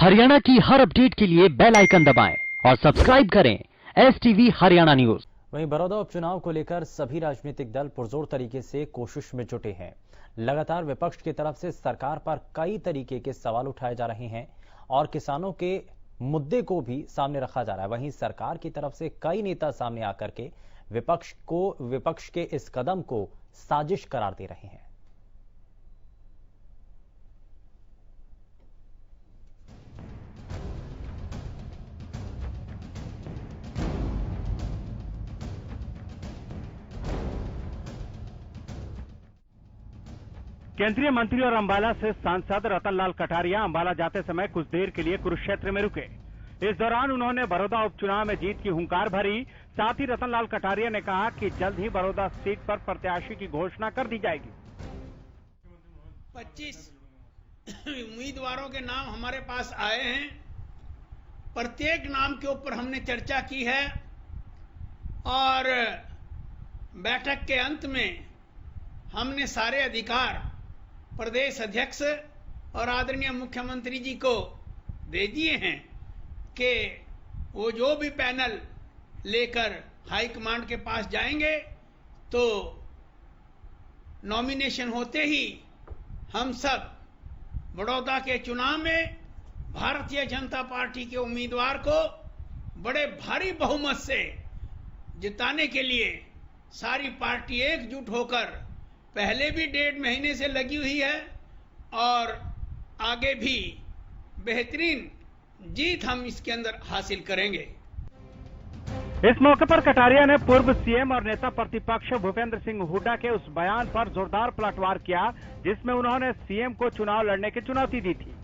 हरियाणा की हर अपडेट के लिए बेल आइकन दबाएं और सब्सक्राइब करें STV हरियाणा न्यूज। वहीं बड़ौदा उपचुनाव को लेकर सभी राजनीतिक दल पुरजोर तरीके से कोशिश में जुटे हैं। लगातार विपक्ष की तरफ से सरकार पर कई तरीके के सवाल उठाए जा रहे हैं और किसानों के मुद्दे को भी सामने रखा जा रहा है। वहीं सरकार की तरफ से कई नेता सामने आकर के विपक्ष के इस कदम को साजिश करार दे रहे हैं। केंद्रीय मंत्री और अंबाला से सांसद रतनलाल कटारिया अंबाला जाते समय कुछ देर के लिए कुरुक्षेत्र में रुके। इस दौरान उन्होंने बड़ौदा उपचुनाव में जीत की हुंकार भरी। साथ ही रतनलाल कटारिया ने कहा कि जल्द ही बड़ौदा सीट पर प्रत्याशी की घोषणा कर दी जाएगी। 25 उम्मीदवारों के नाम हमारे पास आए हैं। प्रत्येक नाम के ऊपर हमने चर्चा की है और बैठक के अंत में हमने सारे अधिकार प्रदेश अध्यक्ष और आदरणीय मुख्यमंत्री जी को दे दिए हैं कि वो जो भी पैनल लेकर हाईकमांड के पास जाएंगे तो नॉमिनेशन होते ही हम सब बड़ौदा के चुनाव में भारतीय जनता पार्टी के उम्मीदवार को बड़े भारी बहुमत से जिताने के लिए सारी पार्टी एकजुट होकर पहले भी 1.5 महीने से लगी हुई है और आगे भी बेहतरीन जीत हम इसके अंदर हासिल करेंगे। इस मौके पर कटारिया ने पूर्व सीएम और नेता प्रतिपक्ष भूपेंद्र सिंह हुड्डा के उस बयान पर जोरदार पलटवार किया जिसमें उन्होंने सीएम को चुनाव लड़ने की चुनौती दी थी।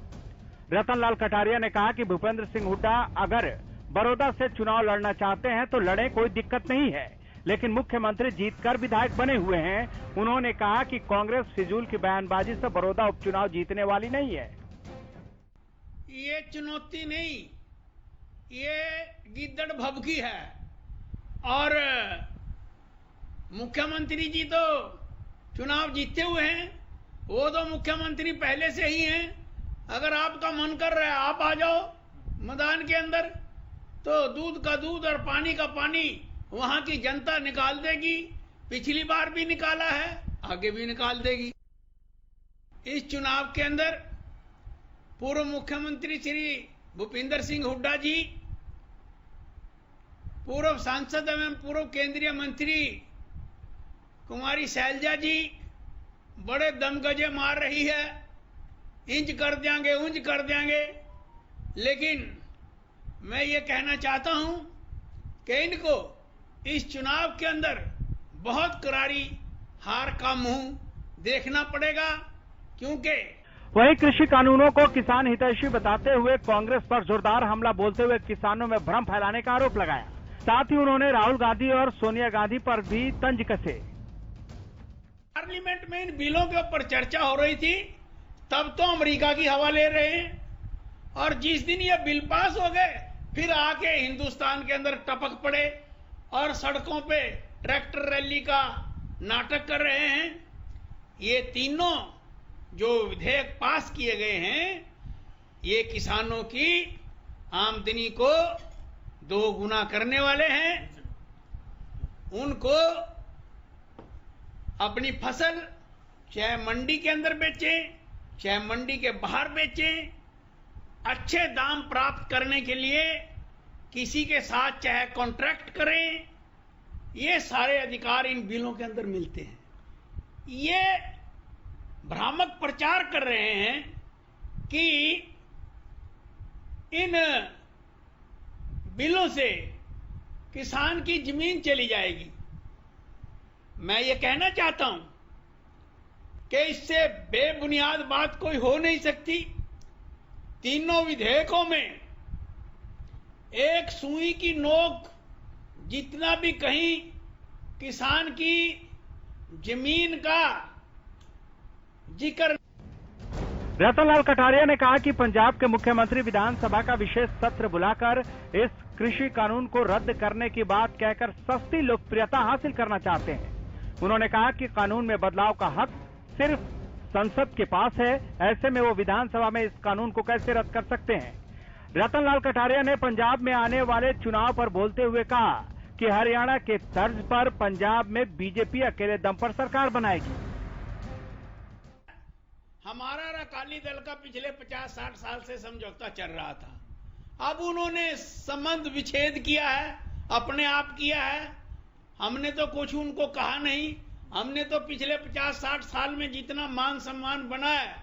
रतनलाल कटारिया ने कहा कि भूपेंद्र सिंह हुड्डा अगर बड़ौदा से चुनाव लड़ना चाहते हैं तो लड़े, कोई दिक्कत नहीं है, लेकिन मुख्यमंत्री जीतकर विधायक बने हुए हैं। उन्होंने कहा कि कांग्रेस फिजूल की बयानबाजी से बड़ौदा उपचुनाव जीतने वाली नहीं है। ये चुनौती नहीं, ये गिद्दड़ भभकी है और मुख्यमंत्री जी तो चुनाव जीते हुए हैं, वो तो मुख्यमंत्री पहले से ही हैं। अगर आपका मन कर रहा है आप आ जाओ मैदान के अंदर, तो दूध का दूध और पानी का पानी वहां की जनता निकाल देगी। पिछली बार भी निकाला है, आगे भी निकाल देगी। इस चुनाव के अंदर पूर्व मुख्यमंत्री श्री भूपेंद्र सिंह हुड्डा जी, पूर्व सांसद एवं पूर्व केंद्रीय मंत्री कुमारी शैलजा जी बड़े दमगजे मार रही है, इंज कर देंगे उंज कर देंगे। लेकिन मैं ये कहना चाहता हूं कि इनको इस चुनाव के अंदर बहुत करारी हार का मुंह देखना पड़ेगा, क्योंकि वहीं कृषि कानूनों को किसान हितैषी बताते हुए कांग्रेस पर जोरदार हमला बोलते हुए किसानों में भ्रम फैलाने का आरोप लगाया। साथ ही उन्होंने राहुल गांधी और सोनिया गांधी पर भी तंज कसे। पार्लियामेंट में इन बिलों के ऊपर चर्चा हो रही थी, तब तो अमेरिका की हवा ले रहे हैं और जिस दिन ये बिल पास हो गए फिर आके हिंदुस्तान के अंदर टपक पड़े और सड़कों पे ट्रैक्टर रैली का नाटक कर रहे हैं। ये तीनों जो विधेयक पास किए गए हैं ये किसानों की आमदनी को 2 गुना करने वाले हैं। उनको अपनी फसल चाहे मंडी के अंदर बेचें चाहे मंडी के बाहर बेचें, अच्छे दाम प्राप्त करने के लिए किसी के साथ चाहे कॉन्ट्रैक्ट करें, ये सारे अधिकार इन बिलों के अंदर मिलते हैं। ये भ्रामक प्रचार कर रहे हैं कि इन बिलों से किसान की जमीन चली जाएगी। मैं ये कहना चाहता हूं कि इससे बेबुनियाद बात कोई हो नहीं सकती। तीनों विधेयकों में एक सुई की नोक जितना भी कहीं किसान की जमीन का जिक्र। रतनलाल कटारिया ने कहा कि पंजाब के मुख्यमंत्री विधानसभा का विशेष सत्र बुलाकर इस कृषि कानून को रद्द करने की बात कहकर सस्ती लोकप्रियता हासिल करना चाहते हैं। उन्होंने कहा कि कानून में बदलाव का हक सिर्फ संसद के पास है, ऐसे में वो विधानसभा में इस कानून को कैसे रद्द कर सकते हैं। रतनलाल कटारिया ने पंजाब में आने वाले चुनाव पर बोलते हुए कहा कि हरियाणा के तर्ज पर पंजाब में बीजेपी अकेले दम पर सरकार बनाएगी। हमारा और अकाली दल का पिछले 50-60 साल से समझौता चल रहा था। अब उन्होंने संबंध विच्छेद किया है, अपने आप किया है। हमने तो कुछ उनको कहा नहीं। हमने तो पिछले 50-60 साल में जितना मान सम्मान बना है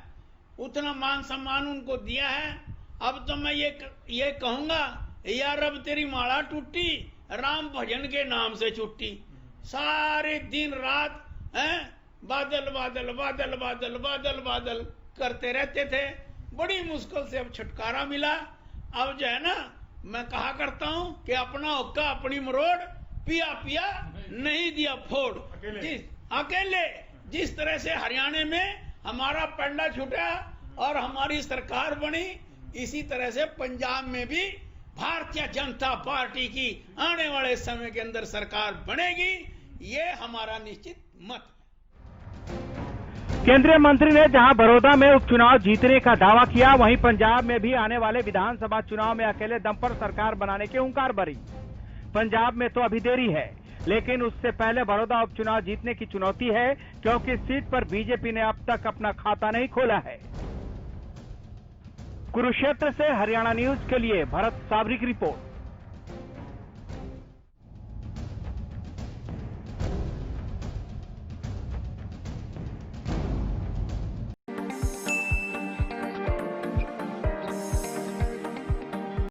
उतना मान सम्मान उनको दिया है। अब तो मैं ये कहूंगा, यार अब तेरी माला टूटी, राम भजन के नाम से छुट्टी। सारे दिन रात बादल बादल बादल बादल बादल बादल करते रहते थे। बड़ी मुश्किल से अब छुटकारा मिला। अब जो है ना, मैं कहा करता हूं कि अपना हुक्का अपनी मरोड़, पिया पिया नहीं दिया फोड़। अकेले जिस तरह से हरियाणा में हमारा पंडा छूटा और हमारी सरकार बनी, इसी तरह से पंजाब में भी भारतीय जनता पार्टी की आने वाले समय के अंदर सरकार बनेगी। ये हमारा निश्चित मत है। केंद्रीय मंत्री ने जहां बड़ौदा में उपचुनाव जीतने का दावा किया, वहीं पंजाब में भी आने वाले विधानसभा चुनाव में अकेले दम पर सरकार बनाने की हुंकार भरी। पंजाब में तो अभी देरी है, लेकिन उससे पहले बड़ौदा उपचुनाव जीतने की चुनौती है, क्योंकि इस सीट पर बीजेपी ने अब तक अपना खाता नहीं खोला है। कुरुक्षेत्र से हरियाणा न्यूज के लिए भरत साबरी की रिपोर्ट।